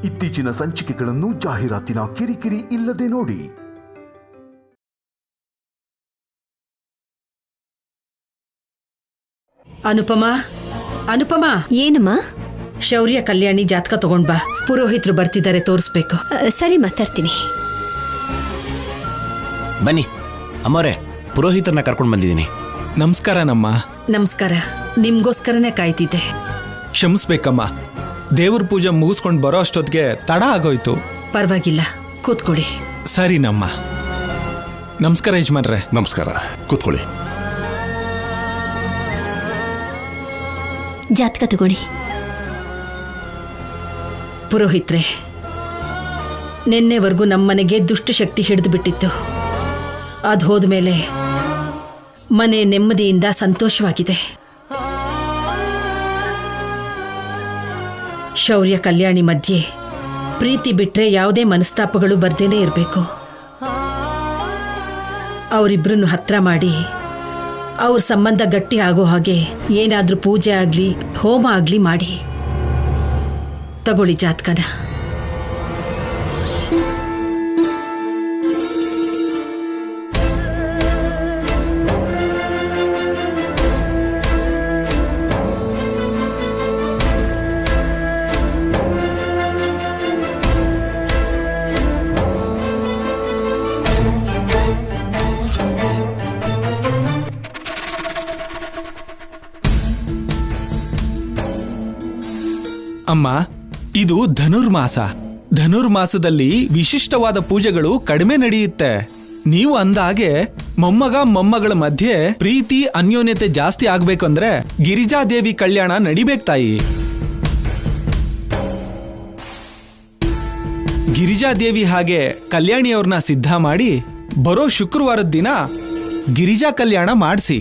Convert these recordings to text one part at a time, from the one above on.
ಇತ್ತೀಚಿನ ಸಂಚಿಕೆಗಳನ್ನು ಜಾಹೀರಾತಿನ ಕಿರಿಕಿರಿ ಇಲ್ಲದೆ ನೋಡಿ. ಅನುಪಮಾ ಏನಮ್ಮ? ಶೌರ್ಯ ಕಲ್ಯಾಣಿ ಜಾತಕ ತಗೊಂಡ್ ಬಾ, ಪುರೋಹಿತರು ಬರ್ತಿದ್ದಾರೆ, ತೋರಿಸ್ಬೇಕು. ಸರಿ, ಮಾತಾಡ್ತೀನಿ. ಬನ್ನಿ ಅಮ್ಮವ್ರೆ, ಪುರೋಹಿತರನ್ನ ಕರ್ಕೊಂಡು ಬಂದಿದ್ದೀನಿ. ನಮಸ್ಕಾರ ನಮ್ಮ. ನಮಸ್ಕಾರ. ನಿಮ್ಗೋಸ್ಕರನೇ ಕಾಯ್ತಿದ್ದೆ. ಕ್ಷಮಿಸ್ಬೇಕಮ್ಮ, ದೇವ್ರ ಪೂಜೆ ಮುಗಿಸ್ಕೊಂಡು ಬರೋ ಅಷ್ಟೊತ್ತಿಗೆ ತಡ ಆಗೋಯ್ತು. ಪರವಾಗಿಲ್ಲ, ಕೂತ್ಕೊಳ್ಳಿ. ಸರಿ ನಮ್ಮ. ನಮಸ್ಕಾರ ಯಜಮಾನ್ರೆ. ನಮಸ್ಕಾರ, ಕೂತ್ಕೊಳ್ಳಿ. ಜಾತಕ ತಗೊಳ್ಳಿ. ಪುರೋಹಿತ್ರೆ, ನಿನ್ನೆವರೆಗೂ ನಮ್ಮನೆಗೆ ದುಷ್ಟಶಕ್ತಿ ಹಿಡಿದು ಬಿಟ್ಟಿತ್ತು. ಅದು ಹೋದ್ಮೇಲೆ ಮನೆ ನೆಮ್ಮದಿಯಿಂದ ಸಂತೋಷವಾಗಿದೆ. ಶೌರ್ಯ ಕಲ್ಯಾಣಿ ಮಧ್ಯೆ ಪ್ರೀತಿ ಬಿಟ್ರೆ ಯಾವುದೇ ಮನಸ್ತಾಪಗಳು ಬರ್ದೇನೆ ಇರಬೇಕು. ಅವರಿಬ್ರನ್ನು ಹತ್ರ ಮಾಡಿ ಅವ್ರ ಸಂಬಂಧ ಗಟ್ಟಿ ಆಗೋ ಹಾಗೆ ಏನಾದ್ರೂ ಪೂಜೆ ಆಗ್ಲಿ ಹೋಮ ಆಗ್ಲಿ ಮಾಡಿ. ತಗೊಳ್ಳಿ ಜಾತಕನ. ಅಮ್ಮ, ಇದು ಧನುರ್ಮಾಸ. ಧನುರ್ಮಾಸದಲ್ಲಿ ವಿಶಿಷ್ಟವಾದ ಪೂಜೆಗಳು ಕಡಿಮೆ ನಡೆಯುತ್ತೆ. ನೀವು ಅಂದಾಗೆ ಮೊಮ್ಮಗಳ ಮಧ್ಯೆ ಪ್ರೀತಿ ಅನ್ಯೋನ್ಯತೆ ಜಾಸ್ತಿ ಆಗ್ಬೇಕಂದ್ರೆ ಗಿರಿಜಾದೇವಿ ಕಲ್ಯಾಣ ನಡಿಬೇಕು ತಾಯಿ. ಗಿರಿಜಾದೇವಿ ಹಾಗೆ ಕಲ್ಯಾಣಿಯವ್ರನ್ನ ಸಿದ್ಧ ಮಾಡಿ ಬರೋ ಶುಕ್ರವಾರದ ದಿನ ಗಿರಿಜಾ ಕಲ್ಯಾಣ ಮಾಡಿಸಿ.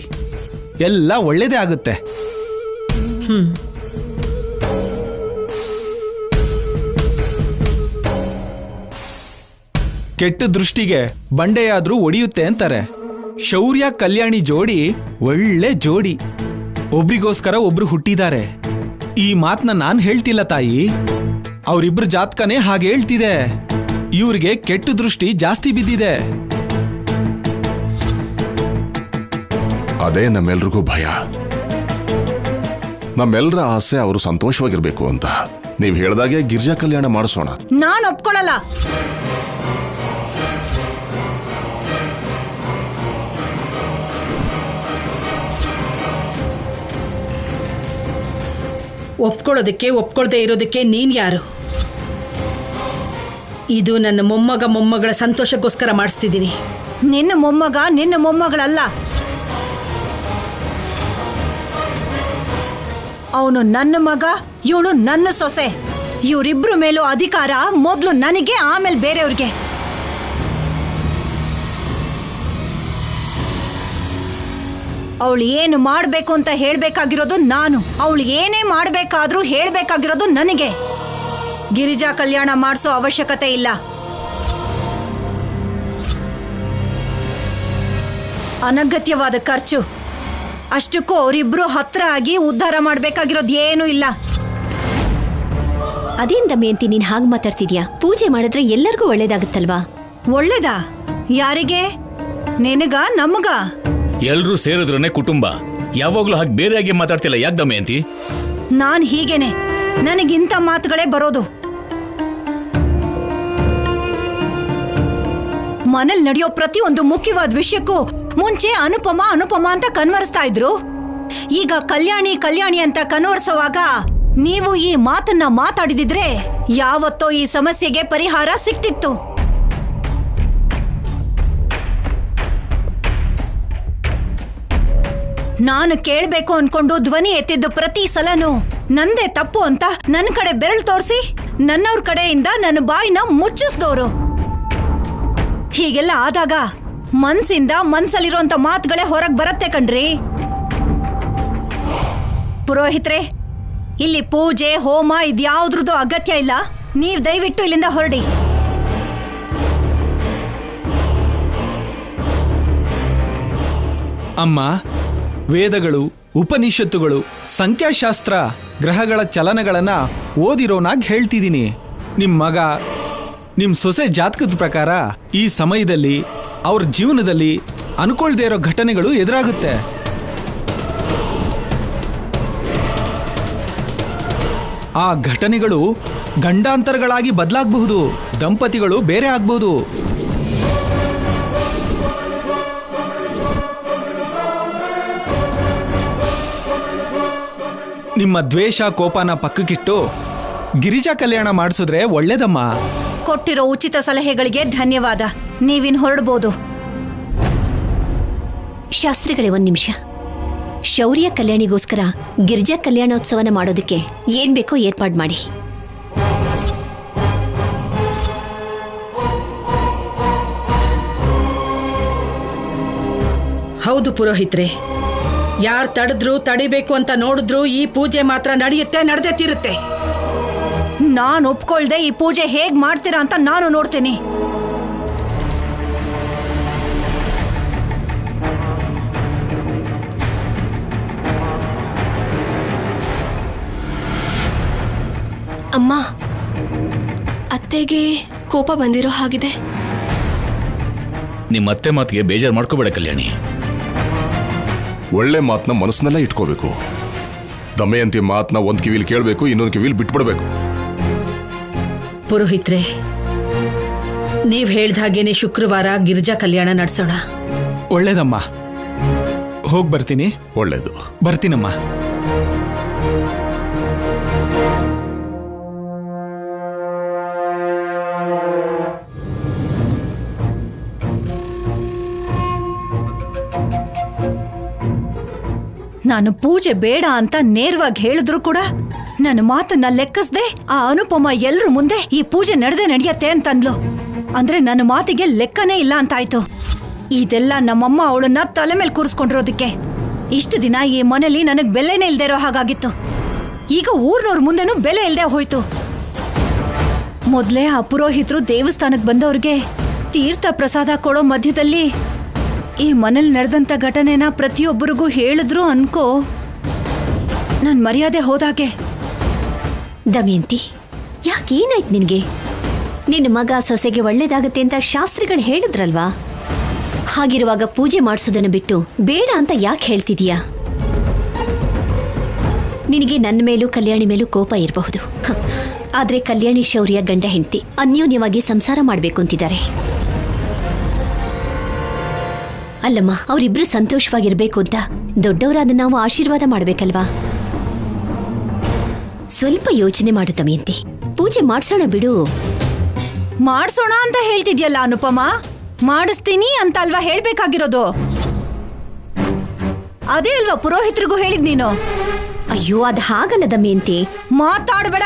ಎಲ್ಲ ಒಳ್ಳೇದೇ ಆಗುತ್ತೆ. ಕೆಟ್ಟ ದೃಷ್ಟಿಗೆ ಬಂಡೆಯಾದ್ರೂ ಒಡೆಯುತ್ತೆ ಅಂತಾರೆ. ಶೌರ್ಯ ಕಲ್ಯಾಣಿ ಜೋಡಿ ಒಳ್ಳೆ ಜೋಡಿ. ಒಬ್ರಿಗೋಸ್ಕರ ಒಬ್ರು ಹುಟ್ಟಿದ್ದಾರೆ. ಈ ಮಾತನ್ನ ನಾನ್ ಹೇಳ್ತಿಲ್ಲ ತಾಯಿ, ಅವರಿಬ್ರು ಜಾತಕನೇ ಹಾಗೆ ಹೇಳ್ತಿದೆ. ಇವ್ರಿಗೆ ಕೆಟ್ಟ ದೃಷ್ಟಿ ಜಾಸ್ತಿ ಬಿದ್ದಿದೆ. ಅದೇ ನಮ್ಮೆಲ್ರಿಗೂ ಭಯ. ನಮ್ಮೆಲ್ಲರ ಆಸೆ ಅವರು ಸಂತೋಷವಾಗಿರ್ಬೇಕು ಅಂತ. ನೀವ್ ಹೇಳ್ದಾಗೆ ಗಿರಿಜಾ ಕಲ್ಯಾಣ ಮಾಡಿಸೋಣ. ನಾನು ಒಪ್ಕೊಳ್ಳಲ್ಲ. ಒಪ್ಕೊಳ್ಳೋದಕ್ಕೆ ಒಪ್ಕೊಳ್ದೇ ಇರೋದಕ್ಕೆ ನೀನ್ ಯಾರು? ಇದು ನನ್ನ ಮೊಮ್ಮಗಳ ಸಂತೋಷಕ್ಕೋಸ್ಕರ ಮಾಡಿಸ್ತಿದ್ದೀನಿ. ನಿನ್ನ ಮೊಮ್ಮಗಳಲ್ಲ. ಅವನು ನನ್ನ ಮಗ, ಇವಳು ನನ್ನ ಸೊಸೆ. ಇವರಿಬ್ರು ಮೇಲೂ ಅಧಿಕಾರ ಮೊದಲು ನನಗೆ, ಆಮೇಲೆ ಬೇರೆಯವ್ರಿಗೆ. ಅವಳು ಏನು ಮಾಡಬೇಕು ಅಂತ ಹೇಳ್ಬೇಕಾಗಿರೋದು ನಾನು. ಅವಳು ಏನೇ ಮಾಡಬೇಕಾದ್ರೂ ಹೇಳ್ಬೇಕಾಗಿರೋದು ನನಗೆ. ಗಿರಿಜಾ ಕಲ್ಯಾಣ ಮಾಡಿಸೋ ಅವಶ್ಯಕತೆ ಇಲ್ಲ. ಅನಗತ್ಯವಾದ ಖರ್ಚು. ಅಷ್ಟಕ್ಕೂ ಅವರಿಬ್ರು ಹತ್ರ ಆಗಿ ಉದ್ಧಾರ ಮಾಡಬೇಕಾಗಿರೋದು ಏನೂ ಇಲ್ಲ. ಅದೇನ್ ದಮಯಂತಿ ನೀನ್ ಹಾಗೆ ಮಾತಾಡ್ತಿದ್ಯಾ? ಪೂಜೆ ಮಾಡಿದ್ರೆ ಎಲ್ಲರಿಗೂ ಒಳ್ಳೇದಾಗುತ್ತಲ್ವಾ? ಒಳ್ಳೇದಾ? ಯಾರಿಗೆ? ನಿನಗ, ನಮಗ? ಎಲ್ರೂ ಸೇರಿದ್ರನೆ ಕುಟುಂಬ. ಯಾವಾಗ್ಲೂ ಹಾಗೆ ಬೇರೆಯಾಗಿ ಮಾತಾಡ್ತಿಲ್ಲ ಯಾಕೆ ದಮಯಂತಿ? ನಾನ್ ಹೀಗೇನೆ. ನನಗಿಂತ ಮಾತುಗಳೇ ಬರೋದು. ಮನೇಲಿ ನಡೆಯೋ ಪ್ರತಿಯೊಂದು ಮುಖ್ಯವಾದ ವಿಷಯಕ್ಕೂ ಮುಂಚೆ ಅನುಪಮ ಅಂತ ಕನ್ವರ್ಸ್ತಾ ಇದ್ರು. ಈಗ ಕಲ್ಯಾಣಿ ಅಂತ ಕನ್ವರ್ಸೋವಾಗ ನೀವು ಈ ಮಾತನ್ನ ಮಾತಾಡಿದಿದ್ರೆ ಯಾವತ್ತೋ ಈ ಸಮಸ್ಯೆಗೆ ಪರಿಹಾರ ಸಿಕ್ತಿತ್ತು. ನಾನು ಕೇಳ್ಬೇಕು ಅನ್ಕೊಂಡು ಧ್ವನಿ ಎತ್ತಿದ್ದು ಪ್ರತಿ ಸಲನೂ ನಂದೇ ತಪ್ಪು ಅಂತ ನನ್ನ ಕಡೆ ಬೆರಳು ತೋರಿಸಿ ನನ್ನವ್ರ ಕಡೆಯಿಂದ ನನ್ನ ಬಾಯಿನ ಮುಚ್ಚಿಸ್ದೋರು. ಹೀಗೆಲ್ಲ ಆದಾಗ ಮನ್ಸಲ್ಲಿರೋಂಥ ಮಾತುಗಳೇ ಹೊರಗೆ ಬರತ್ತೆ ಕಣ್ರಿ. ಪುರೋಹಿತ್ರೆ, ಇಲ್ಲಿ ಪೂಜೆ ಹೋಮ ಇದ್ಯಾವುದ್ರದ್ದು ಅಗತ್ಯ ಇಲ್ಲ. ನೀವು ದಯವಿಟ್ಟು ಇಲ್ಲಿಂದ ಹೊರಡಿ. ಅಮ್ಮ, ವೇದಗಳು, ಉಪನಿಷತ್ತುಗಳು, ಸಂಖ್ಯಾಶಾಸ್ತ್ರ, ಗ್ರಹಗಳ ಚಲನಗಳನ್ನ ಓದಿರೋನಾಗ್ ಹೇಳ್ತಿದ್ದೀನಿ. ನಿಮ್ಮ ಮಗ ನಿಮ್ಮ ಸೊಸೆ ಜಾತಕದ ಪ್ರಕಾರ ಈ ಸಮಯದಲ್ಲಿ ಅವ್ರ ಜೀವನದಲ್ಲಿ ಅನ್ಕೊಳ್ದೇ ಇರೋ ಘಟನೆಗಳು ಎದುರಾಗುತ್ತೆ. ಆ ಘಟನೆಗಳು ಗಂಡಾಂತರಗಳಾಗಿ ಬದಲಾಗಬಹುದು, ದಂಪತಿಗಳು ಬೇರೆ ಆಗ್ಬಹುದು. ನಿಮ್ಮ ದ್ವೇಷ ಕೋಪನ ಪಕ್ಕಕ್ಕಿಟ್ಟು ಗಿರಿಜಾ ಕಲ್ಯಾಣ ಮಾಡಿಸಿದ್ರೆ ಒಳ್ಳೇದಮ್ಮ. ಕೊಟ್ಟಿರೋ ಉಚಿತ ಸಲಹೆಗಳಿಗೆ ಧನ್ಯವಾದ. ನೀವಿನ್ ಹೊರಡ್ಬೋದು. ಶಾಸ್ತ್ರಿಗಳೇ, ಒಂದ್ ನಿಮಿಷ. ಶೌರ್ಯ ಕಲ್ಯಾಣಿಗೋಸ್ಕರ ಗಿರಿಜಾ ಕಲ್ಯಾಣೋತ್ಸವನ ಮಾಡೋದಕ್ಕೆ ಏನ್ ಬೇಕೋ ಏರ್ಪಾಡು ಮಾಡಿ. ಹೌದು ಪುರೋಹಿತ್ರೆ, ಯಾರು ತಡೆದ್ರು ತಡಿಬೇಕು ಅಂತ ನೋಡಿದ್ರು ಈ ಪೂಜೆ ಮಾತ್ರ ನಡೆಯುತ್ತೆ, ನಡೆದೇ ತೀರುತ್ತೆ. ನಾನು ಒಪ್ಕೊಳ್ದೆ ಈ ಪೂಜೆ ಹೇಗ್ ಮಾಡ್ತೀರಾ ಅಂತ ನಾನು ನೋಡ್ತೀನಿ. ಅಮ್ಮ, ಅತ್ತೆಗೆ ಕೋಪ ಬಂದಿರೋ ಹಾಗಿದೆ. ನಿಮ್ಮ ಅತ್ತೆ ಮಾತಿಗೆ ಬೇಜಾರು ಮಾಡ್ಕೋಬೇಡ ಕಲ್ಯಾಣಿ. ಒಳ್ಳೆ ಮಾತನ್ನ ಮನಸ್ಸಿನೆಲ್ಲ ಇಟ್ಕೋಬೇಕು. ದಮಯಂತಿ ಮಾತನ್ನ ಒಂದ್ ಕಿವಿಲ್ ಕೇಳಬೇಕು, ಇನ್ನೊಂದು ಕಿವಿಲ್ ಬಿಟ್ಬಿಡ್ಬೇಕು. ಪುರೋಹಿತ್ರೆ, ನೀವ್ ಹೇಳ್ದ ಹಾಗೇನೆ ಶುಕ್ರವಾರ ಗಿರಿಜಾ ಕಲ್ಯಾಣ ನಡೆಸೋಣ. ಒಳ್ಳೇದಮ್ಮ, ಹೋಗ್ ಬರ್ತೀನಿ. ಒಳ್ಳೇದು, ಬರ್ತೀನಮ್ಮ. ನಾನು ಪೂಜೆ ಬೇಡ ಅಂತ ನೇರವಾಗಿ ಹೇಳಿದ್ರು ಕೂಡ ನನ್ನ ಮಾತನ್ನ ಲೆಕ್ಕಿಸ್ದೆ ಆ ಅನುಪಮ ಎಲ್ರ ಮುಂದೆ ಈ ಪೂಜೆ ನಡೆಯತ್ತೆ ಅಂತಂದ್ಲು. ಅಂದ್ರೆ ನನ್ನ ಮಾತಿಗೆ ಲೆಕ್ಕನೇ ಇಲ್ಲ ಅಂತಾಯ್ತು. ಇದೆಲ್ಲ ನಮ್ಮಮ್ಮ ಅವಳನ್ನ ತಲೆ ಮೇಲೆ ಕೂರಿಸ್ಕೊಂಡಿರೋದಕ್ಕೆ. ಇಷ್ಟು ದಿನ ಈ ಮನೇಲಿ ನನಗ್ ಬೆಲೆನೇ ಇಲ್ದೇ ಇರೋ ಹಾಗಾಗಿತ್ತು. ಈಗ ಊರ್ನವ್ರ ಮುಂದೆನೂ ಬೆಲೆ ಇಲ್ದೇ ಹೋಯ್ತು. ಮೊದ್ಲೇ ಆ ಪುರೋಹಿತರು ದೇವಸ್ಥಾನಕ್ಕೆ ಬಂದವ್ರಿಗೆ ತೀರ್ಥ ಪ್ರಸಾದ ಕೊಡೋ ಮಧ್ಯದಲ್ಲಿ ಈ ಮನೇಲಿ ನಡೆದಂತ ಘಟನೆನ ಪ್ರತಿಯೊಬ್ಬರಿಗೂ ಹೇಳಿದ್ರು ಅನ್ಕೋ, ನನ್ ಮರ್ಯಾದೆ ಹೋದಾಗೆ. ದಮಯಂತಿ, ಯಾಕೇನಾಯ್ತು ನಿನ್ಗೆ? ನಿನ್ನ ಮಗ ಸೊಸೆಗೆ ಒಳ್ಳೇದಾಗತ್ತೆ ಅಂತ ಶಾಸ್ತ್ರಿಗಳು ಹೇಳಿದ್ರಲ್ವಾ? ಹಾಗಿರುವಾಗ ಪೂಜೆ ಮಾಡಿಸೋದನ್ನ ಬಿಟ್ಟು ಬೇಡ ಅಂತ ಯಾಕೆ ಹೇಳ್ತಿದೀಯಾ? ನಿನಗೆ ನನ್ನ ಮೇಲೂ ಕಲ್ಯಾಣಿ ಮೇಲೂ ಕೋಪ ಇರಬಹುದು, ಆದ್ರೆ ಕಲ್ಯಾಣಿ ಶೌರ್ಯ ಗಂಡ ಹೆಂಡತಿ ಅನ್ಯೋನ್ಯವಾಗಿ ಸಂಸಾರ ಮಾಡ್ಬೇಕು ಅಂತಿದ್ದಾರೆ. ಅಲ್ಲಮ್ಮ, ಅವರಿಬ್ರು ಸಂತೋಷವಾಗಿರ್ಬೇಕು ಅಂತ ದೊಡ್ಡವರಾದ ನಾವು ಆಶೀರ್ವಾದ ಮಾಡ್ಬೇಕಲ್ವಾ? ಸ್ವಲ್ಪ ಯೋಚನೆ ಮಾಡು ದಮಯಂತಿ. ಪೂಜೆ ಮಾಡ್ಸೋಣ ಬಿಡು. ಮಾಡ್ಸೋಣ ಅಂತ ಹೇಳ್ತಿದ್ಯಲ್ಲ ಅನುಪಮ, ಮಾಡಿಸ್ತೀನಿ ಅಂತ ಅಲ್ವಾ ಹೇಳ್ಬೇಕಾಗಿರೋದು? ಅದೇ ಅಲ್ವಾ ಪುರೋಹಿತರಿಗೂ ಹೇಳಿದ್ ನೀನು? ಅಯ್ಯೋ, ಅದು ಹಾಗಲ್ಲ ದಮಯಂತಿ. ಮಾತಾಡ್ಬೇಡ.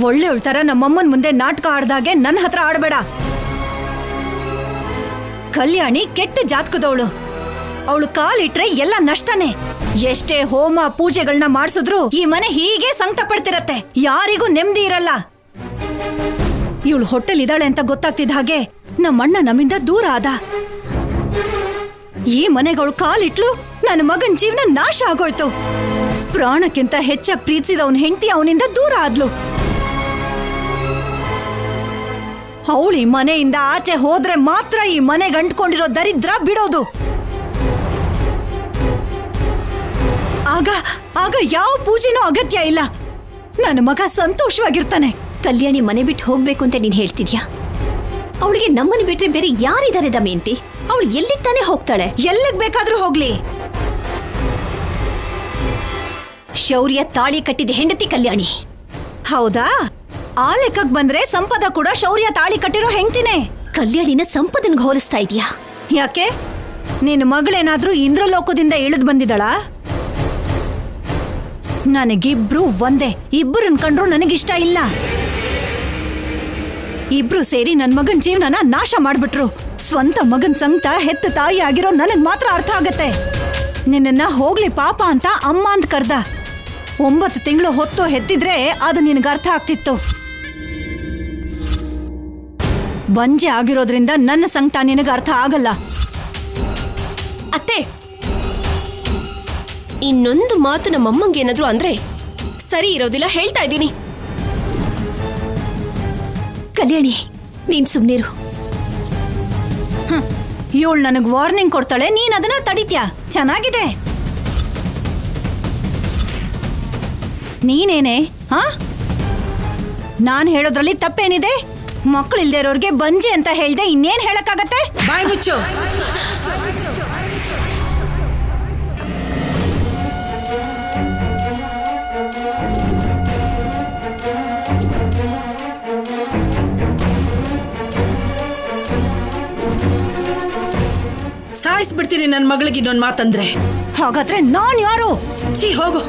ಒಳ್ಳೆಯವಳ ತರ ನಮ್ಮಮ್ಮನ ಮುಂದೆ ನಾಟಕ ಆಡ್ದಾಗೆ ನನ್ನ ಹತ್ರ ಆಡ್ಬೇಡ. ಕಲ್ಯಾಣಿ ಕೆಟ್ಟ ಜಾತಕದವಳು. ಅವಳು ಕಾಲಿಟ್ರೆ ಎಲ್ಲ ನಷ್ಟನೇ. ಎಷ್ಟೇ ಹೋಮ ಪೂಜೆಗಳನ್ನ ಮಾಡಿಸಿದ್ರು ಈ ಮನೆ ಹೀಗೆ ಸಂಕಟ ಪಡ್ತಿರತ್ತೆ. ಯಾರಿಗೂ ನೆಮ್ಮದಿ ಇರಲ್ಲ. ಇವಳು ಹೊಟ್ಟೆಲಿದ್ದಾಳೆ ಅಂತ ಗೊತ್ತಾಗ್ತಿದ್ದ ಹಾಗೆ ನಮ್ಮಣ್ಣ ನಮ್ಮಿಂದ ದೂರ ಆದ. ಈ ಮನೆಗಳು ಕಾಲಿಟ್ಲು ನನ್ನ ಮಗನ ಜೀವನ ನಾಶ ಆಗೋಯ್ತು. ಪ್ರಾಣಕ್ಕಿಂತ ಹೆಚ್ಚಾಗಿ ಪ್ರೀತಿಸಿದವನ್ ಹೆಂಡತಿ ಅವನಿಂದ ದೂರ ಆದ್ಲು. ಅವಳು ಈ ಮನೆಯಿಂದ ಆಚೆ ಹೋದ್ರೆ ಮಾತ್ರ ಈ ಮನೆಗೆ ಅಂಟ್ಕೊಂಡಿರೋ ದರಿದ್ರ ಬಿಡೋದು. ಆಗ ಯಾವ ಪೂಜೆನೂ ಅಗತ್ಯ ಇಲ್ಲ. ನನ್ನ ಮಗ ಸಂತೋಷವಾಗಿರ್ತಾನೆ. ಕಲ್ಯಾಣಿ ಮನೆ ಬಿಟ್ಟು ಹೋಗ್ಬೇಕು ಅಂತ ನೀನ್ ಹೇಳ್ತಿದ್ಯಾ? ಅವಳಿಗೆ ನಮ್ಮನ್ನು ಬಿಟ್ರೆ ಬೇರೆ ಯಾರಿದ್ದಾರೆ ದಮಯಂತಿ? ಅವಳು ಎಲ್ಲಿಗೆ ತಾನೇ ಹೋಗ್ತಾಳೆ? ಎಲ್ಲಿಗ್ ಬೇಕಾದ್ರೂ ಹೋಗ್ಲಿ. ಶೌರ್ಯ ತಾಳಿ ಕಟ್ಟಿದ ಹೆಂಡತಿ ಕಲ್ಯಾಣಿ. ಹೌದಾ? ಆ ಲೆಕ್ಕಕ್ ಬಂದ್ರೆ ಸಂಪದ ಕೂಡ ಶೌರ್ಯ ತಾಳಿ ಕಟ್ಟಿರೋ ಹೆಂಡ್ತಿನೇ. ಕಲ್ಯಾಣಿನ ಸಂಪದನ್ಗೆ ಹೋಲಿಸ್ತಾ ಇದೀಯಾ? ಯಾಕೆ? ನಿನ್ನ ಮಗಳೇನಾದ್ರೂ ಇಂದ್ರಲೋಕದಿಂದ ಇಳಿದು ಬಂದಿದ್ದಾಳ? ನನಗಿಬ್ರು ಒಂದೇ. ಇಬ್ಬರನ್ ಕಂಡ್ರು ನನಗಿಷ್ಟ ಇಲ್ಲ. ಇಬ್ರು ಸೇರಿ ನನ್ ಮಗನ್ ಜೀವನನ ನಾಶ ಮಾಡ್ಬಿಟ್ರು. ಸ್ವಂತ ಮಗನ್ ಸಂಕಟ ಹೆತ್ತ ತಾಯಿ ಆಗಿರೋ ನನಗ್ ಮಾತ್ರ ಅರ್ಥ ಆಗತ್ತೆ. ನಿನ್ನ ಹೋಗ್ಲಿ ಪಾಪ ಅಂತ ಅಮ್ಮ ಅಂತ ಕರ್ದ. 9 ತಿಂಗಳು ಹೊತ್ತು ಹೆತ್ತಿದ್ರೆ ಅದು ನಿನಗೆ ಅರ್ಥ ಆಗ್ತಿತ್ತು. ಬಂಜೆ ಆಗಿರೋದ್ರಿಂದ ನನ್ನ ಸಂಕಟ ನಿನಗೆ ಅರ್ಥ ಆಗಲ್ಲ. ಅತ್ತೆ, ಇನ್ನೊಂದು ಮಾತು ನಮ್ಮಮ್ಮಂಗೇನಾದ್ರು ಅಂದ್ರೆ ಸರಿ ಇರೋದಿಲ್ಲ, ಹೇಳ್ತಾ ಇದ್ದೀನಿ. ಕಲ್ಯಾಣಿ, ನೀನ್ ಸುಮ್ನಿರು. ಇವಳು ನನಗ್ ವಾರ್ನಿಂಗ್ ಕೊಡ್ತಾಳೆ, ನೀನ್ ಅದನ್ನ ತಡಿತ್ಯಾ? ಚೆನ್ನಾಗಿದೆ. ನೀನೇನೆ ನಾನ್ ಹೇಳೋದ್ರಲ್ಲಿ ತಪ್ಪೇನಿದೆ? ಮಕ್ಕಳಿಲ್ದೇ ಇರೋರ್ಗೆ ಬಂಜೆ ಅಂತ ಹೇಳ್ದೆ, ಇನ್ನೇನ್ ಹೇಳಕ್ಕಾಗತ್ತೆ? ಬಾಯ್ ಮುಚ್ಚು. ಸಾಯಿಸ್ಬಿಡ್ತೀನಿ ನನ್ನ ಮಗಳಿಗೆ ಇನ್ನೊಂದು ಮಾತಂದ್ರೆ. ಹಾಗಾದ್ರೆ ನಾನ್ ಯಾರು? ಛೀ, ಹೋಗು.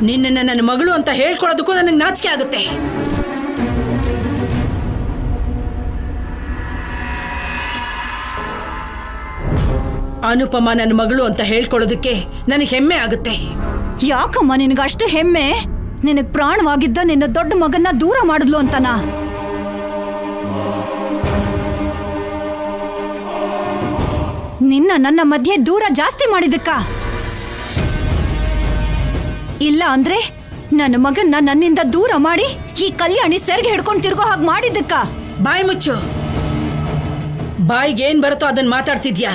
ನಿನ್ನ ನನ್ನ ಮಗಳು ಅಂತ ಹೇಳ್ಕೊಳ್ಳೋದಕ್ಕೂ ನನಗೆ ನಾಚಿಕೆ ಆಗುತ್ತೆ. ಅನುಪಮ ನನ್ನ ಮಗಳು ಅಂತ ಹೇಳ್ಕೊಳ್ಳೋದಕ್ಕೆ ನನಗೆ ಹೆಮ್ಮೆ ಆಗುತ್ತೆ. ಯಾಕಮ್ಮ ನಿನಗಷ್ಟು ಹೆಮ್ಮೆ? ನಿನಗ್ ಪ್ರಾಣವಾಗಿದ್ದ ನಿನ್ನ ದೊಡ್ಡ ಮಗನ್ನ ದೂರ ಮಾಡಿದ್ಲು ಅಂತನಾ? ನಿನ್ನ ನನ್ನ ಮಧ್ಯೆ ದೂರ ಜಾಸ್ತಿ ಮಾಡಿದಕ್ಕ? ಇಲ್ಲ ಅಂದ್ರೆ ನನ್ನ ಮಗನ್ನ ನನ್ನಿಂದ ದೂರ ಮಾಡಿ ಈ ಕಲ್ಯಾಣಿ ಸೆರ್ಗೆ ಹಿಡ್ಕೊಂಡು ತಿರ್ಗೋ ಹಾಗೆ ಮಾಡಿದ್ದಕ್ಕ? ಬಾಯ್ ಮುಚ್ಚು. ಬಾಯಿಗೆ ಏನ್ ಬರುತ್ತೋ ಅದನ್ನ ಮಾತಾಡ್ತಿದ್ಯಾ?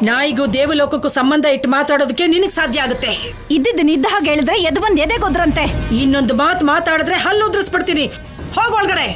ನಾಯಿಗೂ ದೇವಲೋಕಕ್ಕೂ ಸಂಬಂಧ ಇಟ್ಟು ಮಾತಾಡೋದಕ್ಕೆ ನಿನಗೆ ಸಾಧ್ಯ ಆಗುತ್ತೆ. ಇದ್ದಿದ್ದನ್ನ ಹಾಗೆ ಹೇಳಿದ್ರೆ ಎದ್ದು ಬಂದು ಎದೆಗೋದ್ರಂತೆ. ಇನ್ನೊಂದು ಮಾತು ಮಾತಾಡಿದ್ರೆ ಹಲ್ಲು ಉದ್ರಿಸ್ಬಿಡ್ತೀನಿ. ಹೋಗೊಳಗಡೆ.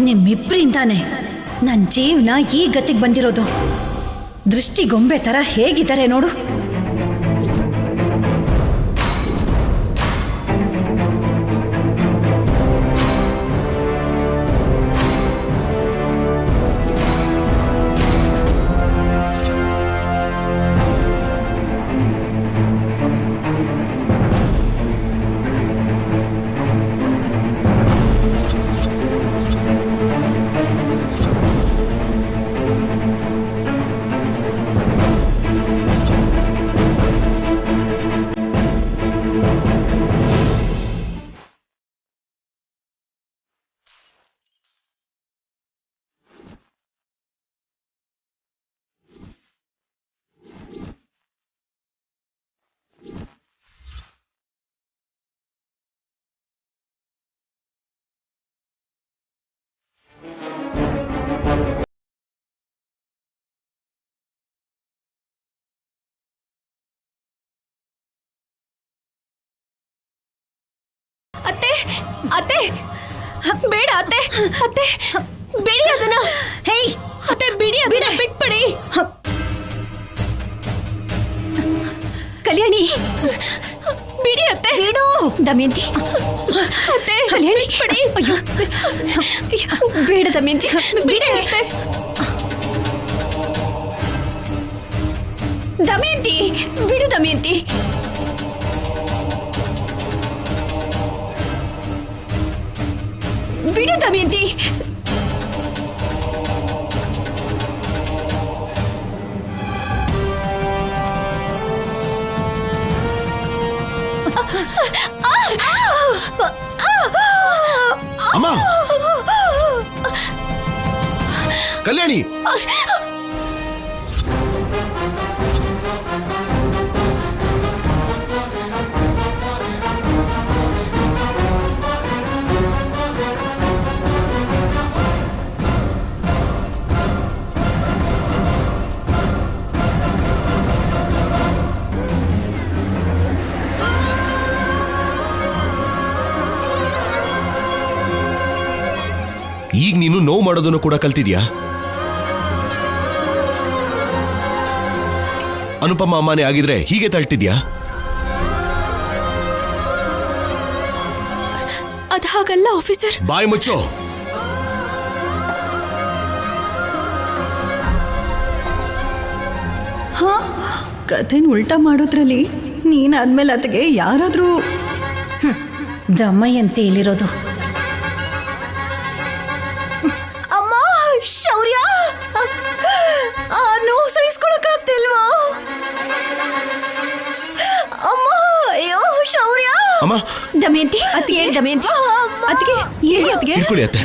ನಿಮ್ಮಿಬ್ರಿಂದಾನೆ ನನ್ನ ಜೀವನ ಈ ಗತಿಗೆ ಬಂದಿರೋದು. ದೃಷ್ಟಿಗೊಂಬೆ ತರ ಹೇಗಿದ್ದಾರೆ ನೋಡು. ಅತ್ತೆ, ಅತ್ತೆ, ಬೇಡ ಅತ್ತೆ, ಅತ್ತೆ, ಬಿಡಿ ಅದನ್ನ. ಹೇಯ್ ಅತ್ತೆ, ಬಿಡಿ ಅದನ್ನ, ಬಿಟ್ಬಿಡಿ. ಕಲ್ಯಾಣಿ, ಬಿಡಿ ಅತ್ತೆ. ಬಿಡು ದಮಯಂತಿ. ಅತ್ತೆ, ಕಲ್ಯಾಣಿ, ಬಿಡಿ. ಅಯ್ಯೋ, ಬೇಡ ದಮಯಂತಿ, ಬಿಡಿ ಅತ್ತೆ. ದಮಯಂತಿ, ಬಿಡು ದಮಯಂತಿ. ಬಿಡು ದಮಯಂತಿ. ಅಮ್ಮ, ಕಲ್ಯಾಣಿ, ಈಗ ನೀನು ನೋವು ಮಾಡೋದನ್ನು ಕೂಡ ಕಲ್ತಿದ್ಯಾ? ಅನುಪಮ ಅಮ್ಮನೇ ಆಗಿದ್ರೆ ಹೀಗೆ ತಳ್ತಿದ್ಯಾ? ಅದ್ ಹಾಗಲ್ಲ ಆಫೀಸರ್. ಬಾಯಿ ಮುಚ್ಚು. ಹಾ, ಕಥೆನ ಉಲ್ಟಾ ಮಾಡೋದ್ರಲ್ಲಿ ನೀನಾದ್ಮೇಲೆ ಅದಕ್ಕೆ ಯಾರಾದ್ರೂ ದಮಯಂತಿ ಇಲ್ಲಿರೋದು. ಅಮ್ಮ, ಶೌರ್ಯ, ನೋವು ಸಹಿಸ್ಕೊಳಕ್ಕಾಗ್ತಿಲ್ವಾ? ಅಮ್ಮ, ಅಯ್ಯೋ ಶೌರ್ಯ. ಅಮ್ಮ, ದಮಯಂತಿ, ದಮಯಂತಿ, ಅದಕ್ಕೆ ಹೇಳಿ ಅದಕ್ಕೆ. ಇಟ್ಕೊಳ್ಳಿ ಅತ್ತೆ.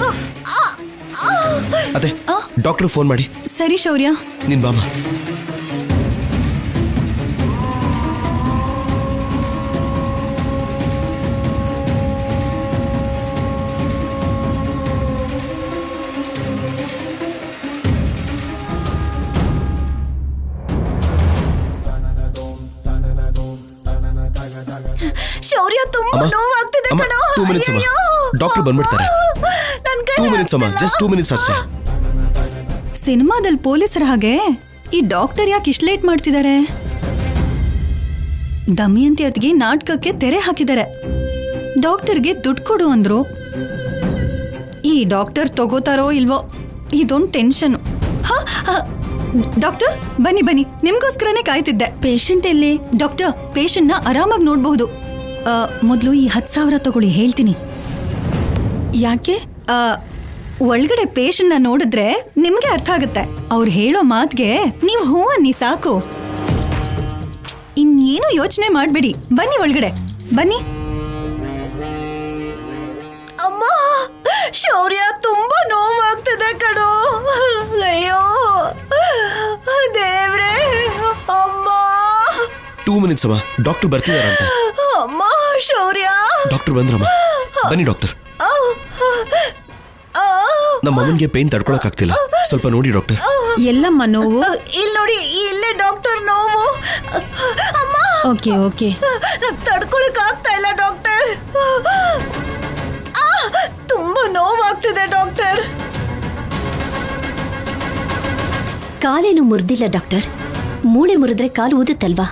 ಅದೇ ಡಾಕ್ಟರ್ ಫೋನ್ ಮಾಡಿ. ಸರಿ ಶೌರ್ಯ. ನಿನ್ ಬಾಮ. ಶೌರ್ಯ, ತುಂಬಾ ನೋವಾಗ್ತಿದೆ ಕಣೋ. 2 minutes ಅಮ್ಮ, ಡಾಕ್ಟರ್ ಬಂದ್ಬಿಡ್ತಾರೆ. 2 minutes ಅಮ್ಮ, ಜಸ್ಟ್ 2 minutes ಅಷ್ಟೇ. ಸಿನಿಮಾದಲ್ಲಿ ಪೊಲೀಸರ ಹಾಗೆ ಈ ಡಾಕ್ಟರ್ ಯಾಕೆ ಇಷ್ಟು ಲೇಟ್ ಮಾಡ್ತಿದ್ದಾರೆ? ದಮಯಂತಿ ಅತ್ತಿಗೆ ನಾಟಕಕ್ಕೆ ತೆರೆ ಹಾಕಿದ್ದಾರೆ. ಡಾಕ್ಟರ್ಗೆ ದುಡ್ಡು ಕೊಡು ಅಂದ್ರು. ಈ ಡಾಕ್ಟರ್ ತಗೋತಾರೋ ಇಲ್ವೋ ಇದೊಂದು ಟೆನ್ಷನ್. ಡಾಕ್ಟರ್ ಬನ್ನಿ ಬನ್ನಿ, ನಿಮ್ಗೋಸ್ಕರನೇ ಕಾಯ್ತಿದ್ದೆ. ಪೇಷಂಟ್ ಎಲ್ಲಿ? ಡಾಕ್ಟರ್, ಪೇಷಂಟ್ನ ಆರಾಮಾಗಿ ನೋಡಬಹುದು. ಮೊದಲು ಈ 10,000 ತಗೊಳ್ಳಿ, ಹೇಳ್ತೀನಿ. ಯಾಕೆ? ಒಳಗಡೆ ಪೇಷಂಟ್ನ ನೋಡಿದ್ರೆ ನಿಮ್ಗೆ ಅರ್ಥ ಆಗುತ್ತೆ. ಅವ್ರು ಹೇಳೋ ಮಾತ್ಗೆ ನೀವು ಹೂ ಅನ್ನಿ ಸಾಕು. ಇನ್ನೇನು ಯೋಚನೆ ಮಾಡಬೇಡಿ. ಬನ್ನಿ ಒಳಗಡೆ ಬನ್ನಿ. ಅಮ್ಮ, ಶೌರ್ಯ ತುಂಬಾ ನೋವಾಗ್ತಿದೆ ಕಣೋ. ಅಯ್ಯೋ ದೇವ್ರೇ. ಅಮ್ಮ, 2 minutes ಅಮ್ಮ, ಡಾಕ್ಟರ್ ಬರ್ತಿದಾರಂತೆ. ಅಮ್ಮ, ಶೌರ್ಯ. ಡಾಕ್ಟರ್ ಬಂದ್ರಮ್ಮ, ಬನ್ನಿ ಡಾಕ್ಟರ್. ನಮ್ಮ ಅಮ್ಮನಿಗೆ ಪೇನ್ ತಡ್ಕೊಳಕ್ ಆಗ್ತಿಲ್ಲ, ಸ್ವಲ್ಪ ನೋಡಿ ಡಾಕ್ಟರ್. ಎಲ್ಲಮ್ಮ ನೋವು? ಇಲ್ಲಿ ನೋಡಿ, ಇಲ್ಲೇ ಡಾಕ್ಟರ್ ನೋವು. ಅಮ್ಮ, ಓಕೆ ಓಕೆ. ತಡ್ಕೊಳಕ್ ಆಗ್ತಾ ಇಲ್ಲ ಡಾಕ್ಟರ್. ತುಂಬಾ ನೋವಾಗ್ತಿದೆ ಡಾಕ್ಟರ್. ಕಾಲೇನು ಮುರಿದಿಲ್ಲ ಡಾಕ್ಟರ್. ಮೂಳೆ ಮುರಿದ್ರೆ ಕಾಲು ಊದುತ್ತಲ್ವಾ?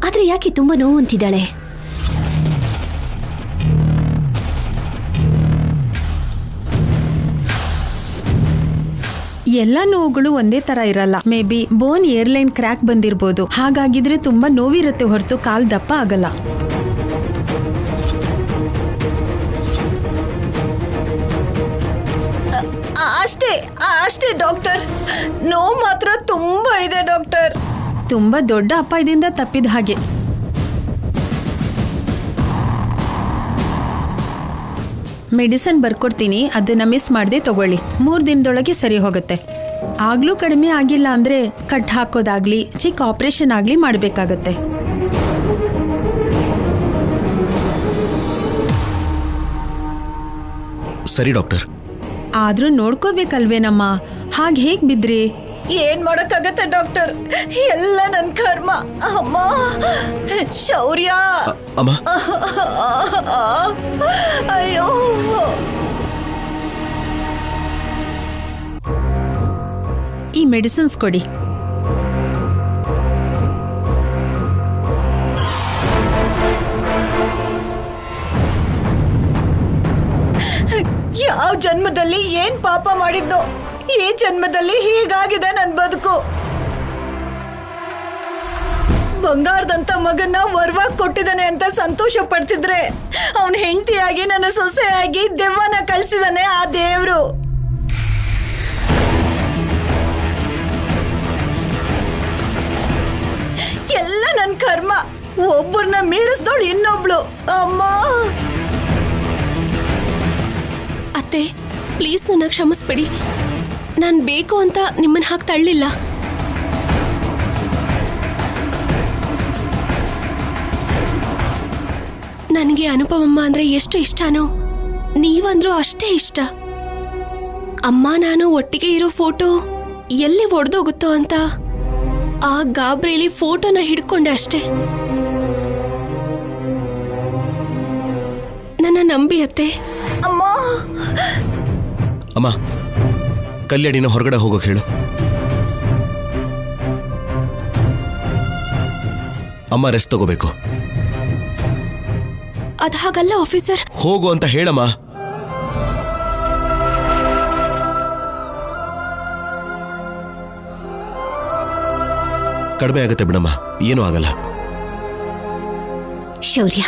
ಆದ್ರೆ ಯಾಕೆ ತುಂಬಾ ನೋವು ಅಂತಿದ್ದಾಳೆ? ಎಲ್ಲ ನೋವುಗಳು ಒಂದೇ ತರ ಇರಲ್ಲ. Maybe bone hairline crack ಬಂದಿರ್ಬೋದು. ಹಾಗಾಗಿದ್ರೆ ತುಂಬಾ ನೋವಿರುತ್ತೆ ಹೊರತು ಕಾಲ್ ದಪ್ಪ ಆಗಲ್ಲ. ಅಷ್ಟೇ ಡಾಕ್ಟರ್. ನೋವು ಮಾತ್ರ ತುಂಬಾ ಇದೆ ಡಾಕ್ಟರ್. ತುಂಬಾ ದೊಡ್ಡ ಅಪಾಯದಿಂದ ತಪ್ಪಿದ ಹಾಗೆ. ಮೆಡಿಸಿನ್ ಬರ್ಕೊಡ್ತೀನಿ, ಅದನ್ನ ಮಿಸ್ ಮಾಡದೆ ತಗೊಳ್ಳಿ. 3 ದಿನದೊಳಗೆ ಸರಿ ಹೋಗುತ್ತೆ. ಆಗ್ಲೂ ಕಡಿಮೆ ಆಗಿಲ್ಲ ಅಂದ್ರೆ ಕಟ್ ಹಾಕೋದಾಗ್ಲಿ ಚಿಕ್ಕ ಆಪರೇಷನ್ ಆಗ್ಲಿ ಮಾಡಬೇಕಾಗತ್ತೆ. ಸರಿ ಡಾಕ್ಟರ್. ಆದ್ರೂ ನೋಡ್ಕೋಬೇಕಲ್ವೇನಮ್ಮ? ಹಾಗೆ ಹೇಗ್ ಬಿದ್ರಿ? ಏನ್ ಮಾಡಕ್ಕಾಗತ್ತೆ ಡಾಕ್ಟರ್, ಎಲ್ಲ ನನ್ ಕರ್ಮ. ಅಮ್ಮ, ಶೌರ್ಯ. ಅಮ್ಮ, ಅಯ್ಯೋ. ಈ ಮೆಡಿಸಿನ್ಸ್ ಕೊಡಿ. ಯಾವ ಜನ್ಮದಲ್ಲಿ ಏನ್ ಪಾಪ ಮಾಡಿದ್ದು, ಈ ಜನ್ಮದಲ್ಲಿ ಹೀಗಾಗಿದೆ ನನ್ ಬದುಕು. ಬಂಗಾರದಂತ ಮಗನ್ನ ವರವಾಗಿ ಕೊಟ್ಟಿದ್ದಾನೆ ಅಂತ ಸಂತೋಷ ಪಡ್ತಿದ್ರೆ ಅವನ್ ಹೆಂಡತಿಯಾಗಿ ನನ್ನ ಸೊಸೆಯಾಗಿ ದೆವ್ವನ ಕಳ್ಸಿದಾನೆ ಆ ದೇವ್ರು. ಎಲ್ಲ ನನ್ ಕರ್ಮ. ಒಬ್ಬರನ್ನ ಮೀರಿಸ್ದೋಳು ಇನ್ನೊಬ್ಳು. ಅಮ್ಮ, ಅತ್ತೆ ಪ್ಲೀಸ್ ನನ್ನ ಕ್ಷಮಿಸ್ಬಿಡಿ. ನಾನು ಬೇಕು ಅಂತ ನಿಮ್ಮನ್ನ ಹಾಕಿ ತಳ್ಳಿಲ್ಲ. ನನಗೆ ಅನುಪಮಮ್ಮ ಅಂದ್ರೆ ಎಷ್ಟು ಇಷ್ಟನೋ ನೀವಂದ್ರೂ ಅಷ್ಟೇ ಇಷ್ಟ. ಅಮ್ಮ ನಾನು ಒಟ್ಟಿಗೆ ಇರೋ ಫೋಟೋ ಎಲ್ಲಿ ಒಡೆದೋಗುತ್ತೋ ಅಂತ ಆ ಗಾಬರಿಯಲ್ಲಿ ಫೋಟೋನ ಹಿಡ್ಕೊಂಡೆ ಅಷ್ಟೇ. ನನ್ನ ನಂಬಿ ಅತ್ತೆ. ಅಮ್ಮ, ಅಮ್ಮ, ಕಲ್ಯಾಣಿನ ಹೊರಗಡೆ ಹೋಗೋಕೆ ಹೇಳು. ಅಮ್ಮ ರೆಸ್ಟ್ ತಗೋಬೇಕು. ಅದ್ ಹಾಗಲ್ಲ ಆಫೀಸರ್. ಹೋಗು ಅಂತ ಹೇಳಮ್ಮ. ಕಡಿಮೆ ಆಗತ್ತೆ ಬಿಡಮ್ಮ, ಏನೂ ಆಗಲ್ಲ. ಶೌರ್ಯ,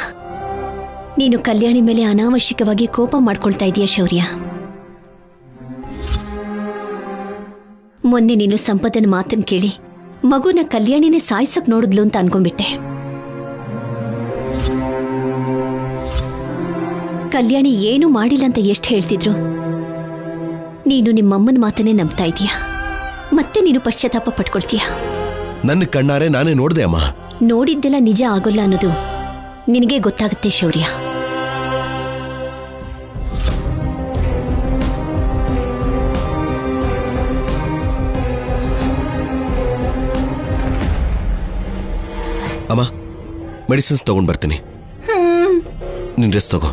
ನೀನು ಕಲ್ಯಾಣಿ ಮೇಲೆ ಅನಾವಶ್ಯಕವಾಗಿ ಕೋಪ ಮಾಡ್ಕೊಳ್ತಾ ಇದೀಯ ಶೌರ್ಯ. ಮೊನ್ನೆ ನೀನು ಸಂಪದನ ಮಾತನ್ನು ಕೇಳಿ ಮಗುನ ಕಲ್ಯಾಣಿನೇ ಸಾಯ್ಸಕ್ ನೋಡಿದ್ಲು ಅಂತ ಅನ್ಕೊಂಡ್ಬಿಟ್ಟೆ. ಕಲ್ಯಾಣಿ ಏನು ಮಾಡಿಲ್ಲ ಅಂತ ಎಷ್ಟು ಹೇಳ್ತಿದ್ರು, ನೀನು ನಿಮ್ಮಮ್ಮನ ಮಾತನ್ನೇ ನಂಬ್ತಾ ಇದೀಯ. ಮತ್ತೆ ನೀನು ಪಶ್ಚಾತ್ತಾಪ ಪಟ್ಕೊಳ್ತೀಯ. ನನ್ನ ಕಣ್ಣಾರೆ ನಾನೇ ನೋಡ್ದೆ ಅಮ್ಮ. ನೋಡಿದ್ದೆಲ್ಲ ನಿಜ ಆಗೋಲ್ಲ ಅನ್ನೋದು ನಿನಗೆ ಗೊತ್ತಾಗುತ್ತೆ ಶೌರ್ಯ. ಅಮ್ಮ, ಮೆಡಿಸಿನ್ಸ್ ತಗೊಂಡ್ ಬರ್ತೀನಿ. ನಿನ್ ರೆಸ್ಟ್ ತಗೋ.